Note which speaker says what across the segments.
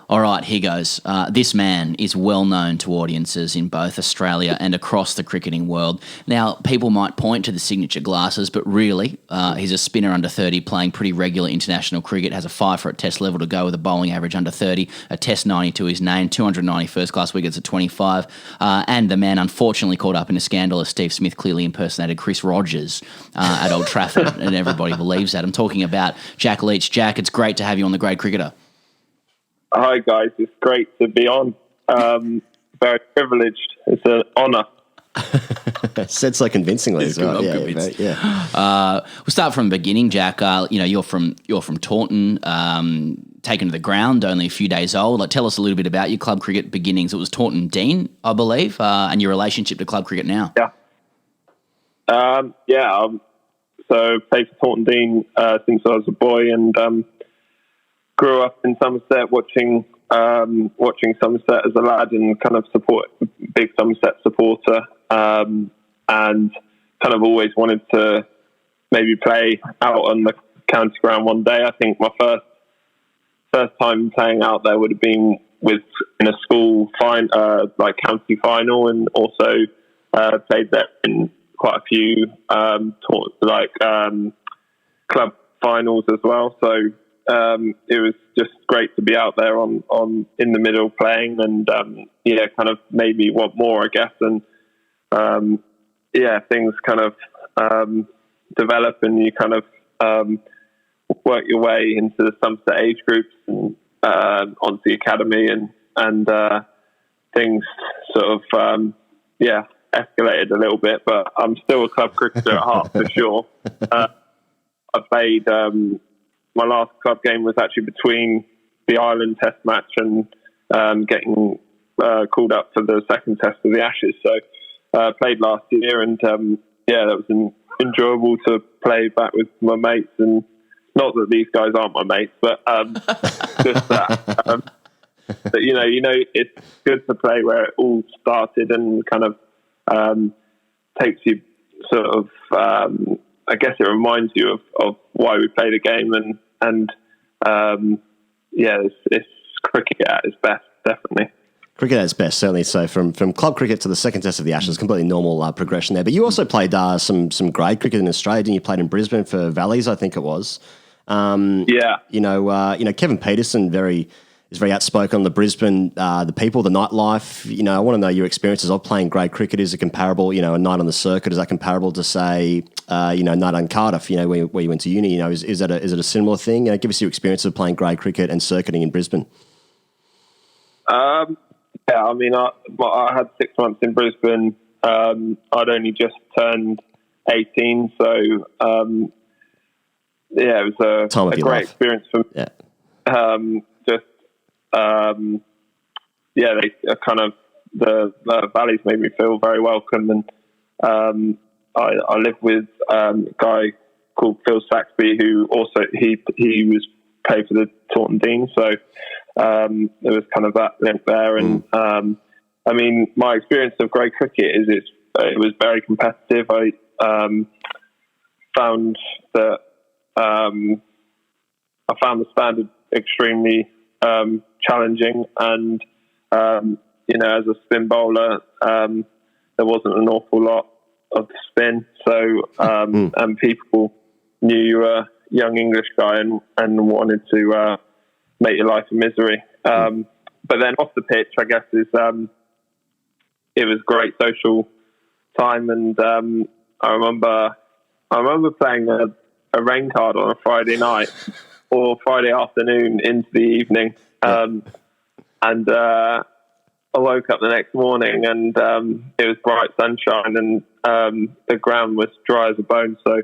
Speaker 1: All right, here goes. This man is well known to audiences in both Australia and across the cricketing world. Now, people might point to the signature glasses, but really, he's a spinner under 30 playing pretty regular international cricket, has a 5 for at test level to go with a bowling average under 30, a test 90 to his name, 290 first-class wickets at 25, and the man unfortunately caught up in a scandal as Steve Smith clearly impersonated Chris Rogers at Old Trafford, and everybody believes that. I'm talking about Jack Leach. Jack, it's great to have you on The Great Cricketer.
Speaker 2: Hi guys, it's great to be on. Very privileged. It's an honour.
Speaker 3: Said so convincingly as well.
Speaker 1: We'll start from the beginning, Jack. You're from Taunton, taken to the ground, only a few days old. Tell us a little bit about your club cricket beginnings. It was Taunton Dean, I believe, and your relationship to club cricket now.
Speaker 2: So played for Taunton Dean since I was a boy, and grew up in Somerset watching Somerset as a lad, and kind of big Somerset supporter, and kind of always wanted to maybe play out on the county ground one day. I think my first time playing out there would have been in a school county final, and also played there in quite a few club finals as well. So it was just great to be out there on in the middle playing, and kind of made me want more, I guess. And things kind of develop, and you kind of work your way into the Somerset age groups and onto the academy, and things sort of escalated a little bit. But I'm still a club cricketer at heart for sure. I played. My last club game was actually between the Ireland Test match and getting called up for the second Test of the Ashes. So played last year, and that was enjoyable to play back with my mates. And not that these guys aren't my mates, but just that. But it's good to play where it all started, and kind of takes you sort of. I guess it reminds you of why we play the game, and it's cricket at its best, definitely.
Speaker 3: Cricket at its best, certainly. So from club cricket to the second Test of the Ashes, completely normal progression there. But you also played some grade cricket in Australia, and you played in Brisbane for Valleys, I think it was. Kevin Peterson is very outspoken on the Brisbane, the people, the nightlife. I want to know your experiences of playing grade cricket. Is it comparable, a night on the circuit? Is that comparable to, say, night on Cardiff, where you went to uni? Is it a similar thing? Give us your experience of playing grade cricket and circuiting in Brisbane.
Speaker 2: I had 6 months in Brisbane. I'd only just turned 18, so it was a great experience for me. Yeah. They kind of the Valleys made me feel very welcome, and I lived with a guy called Phil Saxby, who also he was played for the Taunton Dean, so there was kind of that link there. And my experience of grade cricket is it was very competitive. I found that I found the standard extremely challenging, and as a spin bowler, there wasn't an awful lot of spin, so and people knew you were a young English guy and wanted to make your life a misery. But then off the pitch, I guess it was great social time, and I remember playing a rain card on a Friday night or Friday afternoon into the evening. And I woke up the next morning, and it was bright sunshine, and the ground was dry as a bone. So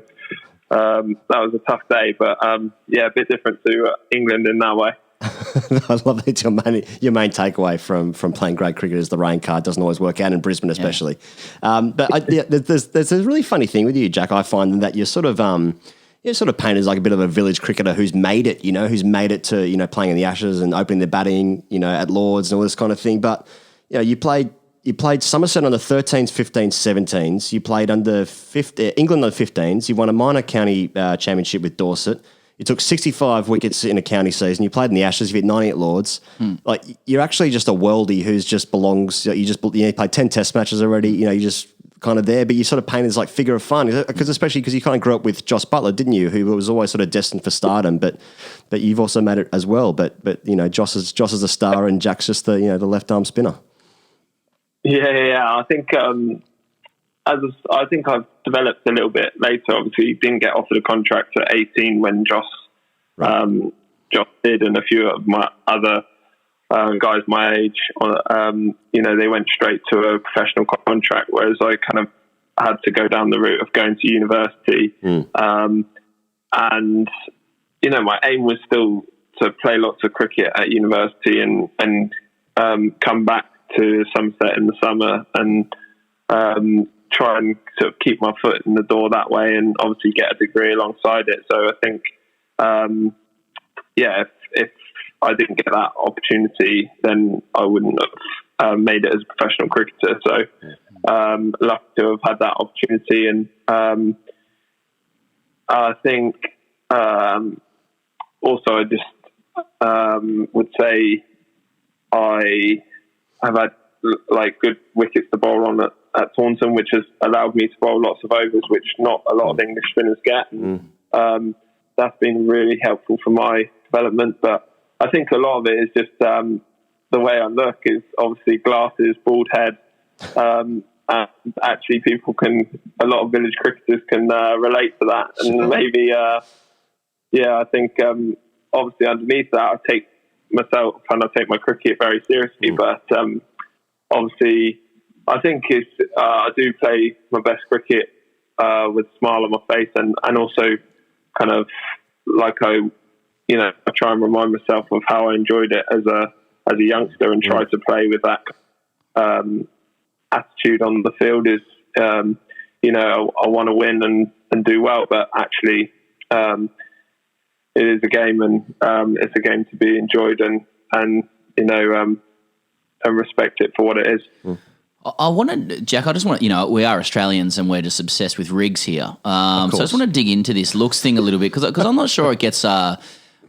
Speaker 2: that was a tough day, but a bit different to England in that way.
Speaker 3: I love that your main takeaway from playing grade cricket is the rain card doesn't always work out in Brisbane, especially. There's a really funny thing with you, Jack. I find that you're sort of painted as like a bit of a village cricketer who's made it, who's made it to, playing in the Ashes and opening their batting, at Lords and all this kind of thing. But, you played Somerset under 13s, 15s, 17s. You played under England under 15s. You won a minor county championship with Dorset. You took 65 wickets in a county season. You played in the Ashes. You hit 90 at Lords. Like, you're actually just a worldie who's just belongs. You played 10 Test matches already. You just kind of there, but you sort of paint as like figure of fun, especially because you kind of grew up with Jos Butler, didn't you? Who was always sort of destined for stardom, but you've also made it as well. But Jos is a star, and Jack's just the left arm spinner.
Speaker 2: Yeah. I think I think I've developed a little bit later. Obviously, didn't get offered a contract at 18 when Jos did, and a few of my other guys my age. They went straight to a professional contract, whereas I kind of had to go down the route of going to university. And my aim was still to play lots of cricket at university and come back to Somerset in the summer and try and sort of keep my foot in the door that way, and obviously get a degree alongside it. So I think, if I didn't get that opportunity, then I wouldn't have made it as a professional cricketer. So lucky to have had that opportunity. And I think also I just would say I have had like good wickets to bowl on at Taunton, which has allowed me to bowl lots of overs, which not a lot of English spinners get. That's been really helpful for my development. But I think a lot of it is just the way I look is obviously glasses, bald head. And actually a lot of village cricketers can relate to that. And maybe, I think obviously underneath that, I take my cricket very seriously. But obviously, I think I do play my best cricket with a smile on my face, and also kind of like I try and remind myself of how I enjoyed it as a youngster, and try to play with that attitude on the field. Is I want to win and do well, but actually it is a game, and it's a game to be enjoyed, and respect it for what it is.
Speaker 1: Jack, I just want to, we are Australians and we're just obsessed with rigs here. So I just want to dig into this looks thing a little bit because I'm not sure it gets, I'm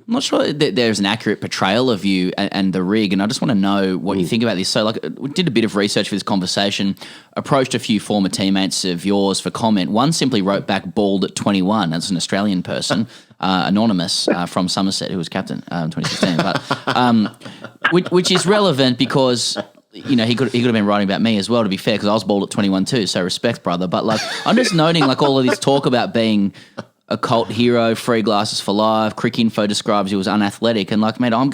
Speaker 1: not sure that there's an accurate portrayal of you and the rig, and I just want to know what you think about this. So, we did a bit of research for this conversation, approached a few former teammates of yours for comment. One simply wrote back bald at 21 as an Australian person, anonymous from Somerset, who was captain in 2016. But which is relevant because he could have been writing about me as well, to be fair, because I was bald at 21 too. So respect, brother. But I'm just noting all of this talk about being a cult hero, free glasses for life. Cricinfo describes you as unathletic, and mate, I'm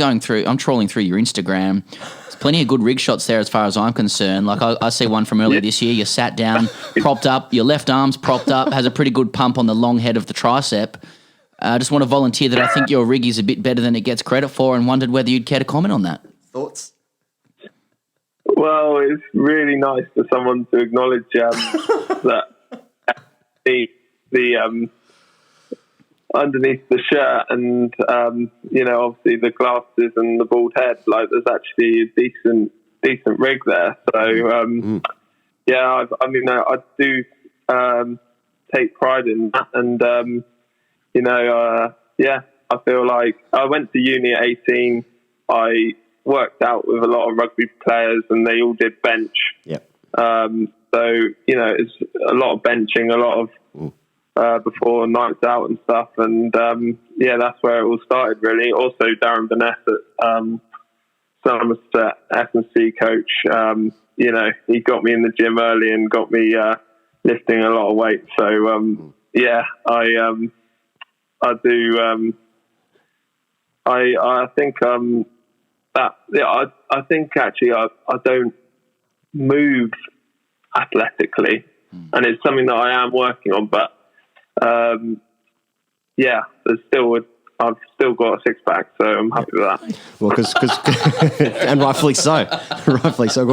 Speaker 1: trawling through your Instagram. There's plenty of good rig shots there as far as I'm concerned. I see one from earlier this year. You sat down, propped up, your left arm's propped up, has a pretty good pump on the long head of the tricep. I just want to volunteer that I think your rig is a bit better than it gets credit for, and wondered whether you'd care to comment on that.
Speaker 3: Thoughts?
Speaker 2: Well, it's really nice for someone to acknowledge that the underneath the shirt and obviously the glasses and the bald head, there's actually a decent rig there. So I do take pride in that, and I feel like I went to uni at 18. I worked out with a lot of rugby players, and they all did bench. It's a lot of benching, a lot of before nights out and stuff, and that's where it all started really. Also Darren Burnett at Somerset S&C coach, he got me in the gym early and got me lifting a lot of weight. So I do I think I think actually I don't move athletically, and it's something that I am working on. But I've still got a six pack, so I'm happy with that.
Speaker 3: Well, because and rightfully so,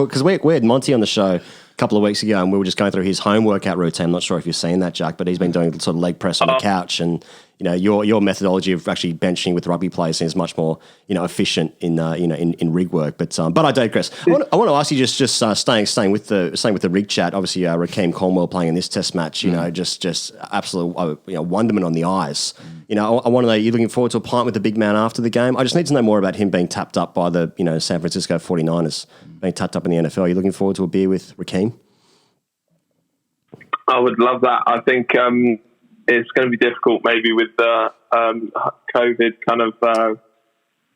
Speaker 3: because we had Monty on the show a couple of weeks ago, and we were just going through his home workout routine. I'm not sure if you've seen that, Jack, but he's been doing sort of leg press on the couch, and your methodology of actually benching with rugby players is much more efficient in rig work. But I digress. I want to ask you just staying with the rig chat. Obviously, Rakeem Cornwell playing in this Test match. Just absolute wonderment on the eyes. I want to know, you're looking forward to a pint with the big man after the game? I just need to know more about him being tapped up by the, San Francisco 49ers, being tapped up in the NFL. Are you looking forward to a beer with Rakeem?
Speaker 2: I would love that. I think it's going to be difficult maybe with the COVID kind of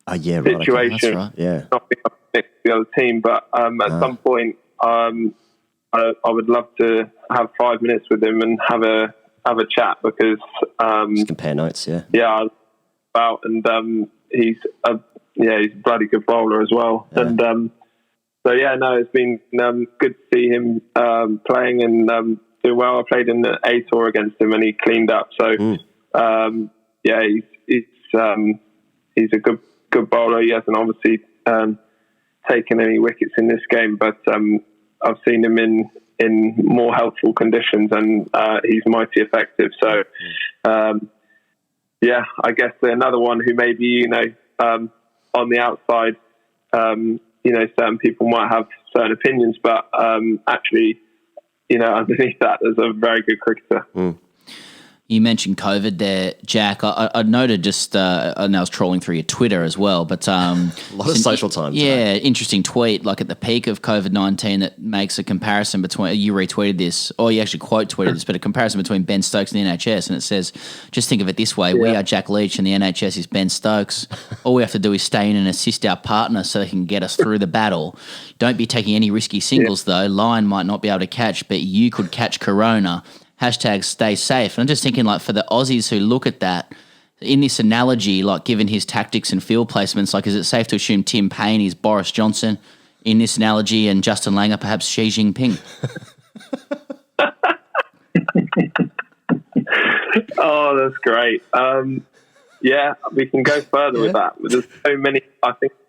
Speaker 2: situation.
Speaker 3: That's right. Yeah.
Speaker 2: Not being up next to the other team, but at some point I would love to have 5 minutes with him and have a chat because
Speaker 3: just compare notes. Yeah.
Speaker 2: Yeah. He's a bloody good bowler as well. Yeah. And it's been good to see him playing and doing well. I played in the A tour against him and he cleaned up. So he's a good bowler. He hasn't obviously taken any wickets in this game, but I've seen him in more helpful conditions and he's mighty effective. So I guess another one who maybe on the outside certain people might have certain opinions, but actually underneath that there's a very good cricketer.
Speaker 1: You mentioned COVID there, Jack. I noted just, I know I was trolling through your Twitter as well, but
Speaker 3: a lot of social time.
Speaker 1: Yeah, interesting tweet. Like at the peak of COVID-19, that makes a comparison between. You retweeted this, or you actually quote tweeted this, but a comparison between Ben Stokes and the NHS, and it says, just think of it this way: we are Jack Leach, and the NHS is Ben Stokes. All we have to do is stay in and assist our partner so they can get us through the battle. Don't be taking any risky singles though. Line might not be able to catch, but you could catch corona. Hashtag stay safe. And I'm just thinking, like, for the Aussies who look at that, in this analogy, like, given his tactics and field placements, like, is it safe to assume Tim Payne is Boris Johnson in this analogy and Justin Langer perhaps Xi Jinping?
Speaker 2: Oh, that's great. We can go further with that. There's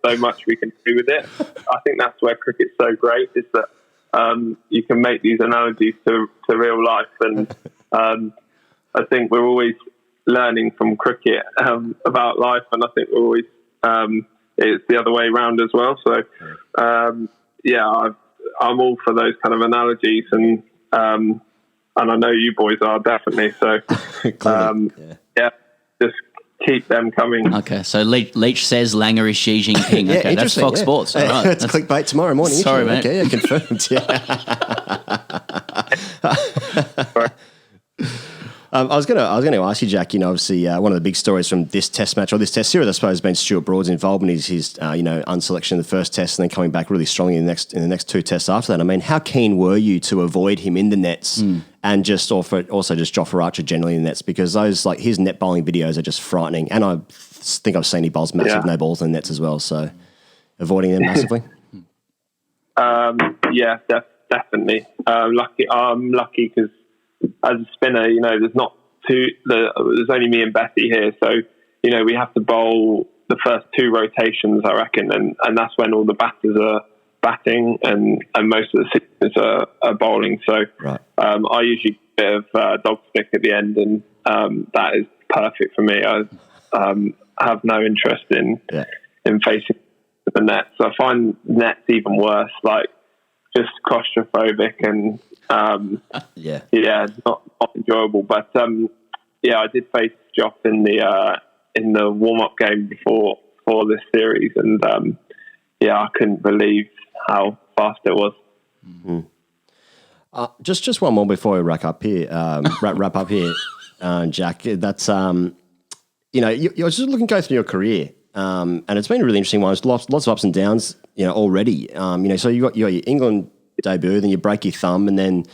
Speaker 2: so much we can do with it. I think that's where cricket's so great, is that you can make these analogies to real life, and I think we're always learning from cricket about life, and I think we're always it's the other way around as well. So I'm all for those kind of analogies, and I know you boys are definitely. So just keep them coming.
Speaker 1: Okay, so Leach says Langer is Xi Jinping. Okay, that's Fox Sports. All right.
Speaker 3: That's clickbait tomorrow morning.
Speaker 1: Sorry, mate.
Speaker 3: Okay, confirmed. Yeah. I was going to ask you, Jack. Obviously, one of the big stories from this Test match or this Test series, I suppose, has been Stuart Broad's involvement. His unselection in the first Test, and then coming back really strongly in the next two Tests after that. I mean, how keen were you to avoid him in the nets, and also just Jofra Archer generally in the nets, because those his net bowling videos are just frightening, and I think I've seen he bowls massive no balls in the nets as well. So avoiding them massively.
Speaker 2: Definitely. I'm lucky because, as a spinner, there's only me and Betty here. So, we have to bowl the first two rotations, I reckon. And that's when all the batters are batting and most of the seamers are bowling. So, I usually get a bit of dog stick at the end, and that is perfect for me. I have no interest in facing the net. So I find nets even worse, just claustrophobic and not enjoyable. But I did face Joff in the warm up game before this series, and I couldn't believe how fast it was.
Speaker 3: Mm-hmm. Just one more before we wrap up here, Jack. That's you're just go through your career, and it's been a really interesting one. There's lots of ups and downs, already. So you got your England debut, then you break your thumb, and then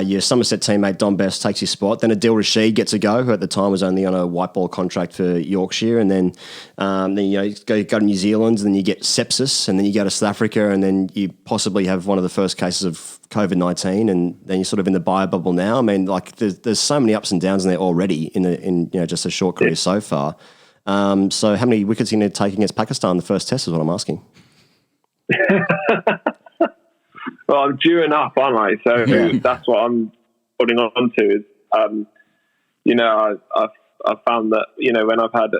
Speaker 3: your Somerset teammate Don Best takes your spot. Then Adil Rashid gets a go, who at the time was only on a white ball contract for Yorkshire, and then you go to New Zealand, and then you get sepsis, and then you go to South Africa, and then you possibly have one of the first cases of COVID-19, and then you're sort of in the bio bubble now. I mean, there's so many ups and downs in there already in just a short career so far. So how many wickets are you take against Pakistan in the first Test is what I'm asking.
Speaker 2: Well, I'm due enough, aren't I? So that's what I'm holding on to. Is I've found that when I've had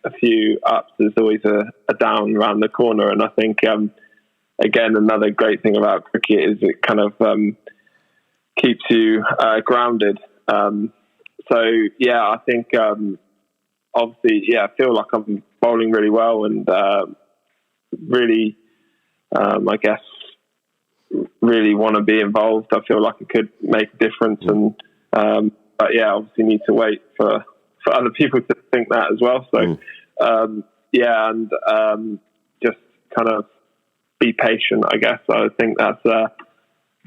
Speaker 2: a few ups, there's always a down around the corner, and I think again another great thing about cricket is it kind of keeps you grounded. I think obviously, I feel like I'm bowling really well and really, I guess, really want to be involved. I feel like it could make a difference, and but obviously need to wait for other people to think that as well. So just kind of be patient, I guess. I think that's a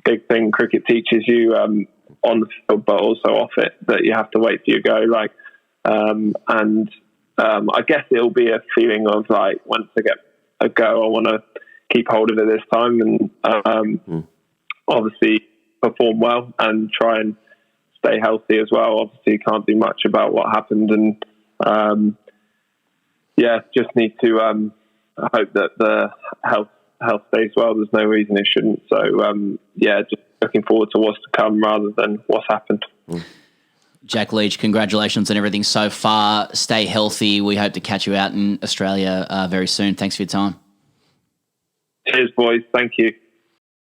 Speaker 2: big thing cricket teaches you on the field, but also off it, that you have to wait for your go. Like, I guess it'll be a feeling of like, once I get a go, I want to keep hold of it this time and obviously perform well and try and stay healthy as well. Obviously, you can't do much about what happened, and just need to hope that the health stays well. There's no reason it shouldn't. So just looking forward to what's to come rather than what's happened.
Speaker 1: Jack Leach, congratulations on everything so far. Stay healthy. We hope to catch you out in Australia very soon. Thanks for your time.
Speaker 2: Cheers, boys. Thank you.